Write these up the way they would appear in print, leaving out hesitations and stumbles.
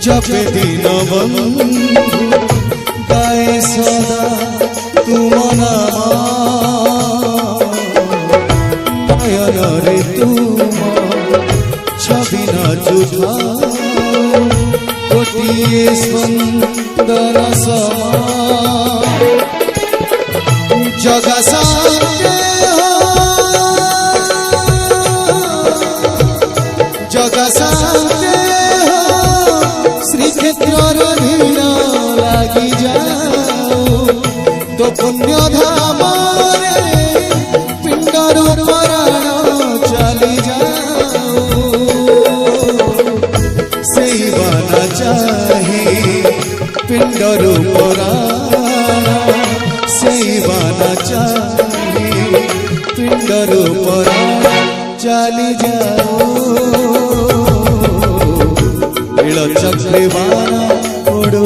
जपे दिन बंधु गाए सदा तुम नाम नयन रे तुम छवि नाचुथा गोटिए सुंदर समान जगा साथे जगा साथे श्रीक्षेत्र भीड़ लगी जाओ तो पुण्य धाम पिंडर पराण चली जाओ से बना चाहे पिंडर पराण से बना चाहे पिंडर पराण चली जाओ चक्रवाना उड़ो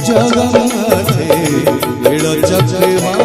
जगन्नाथे चक्रवाना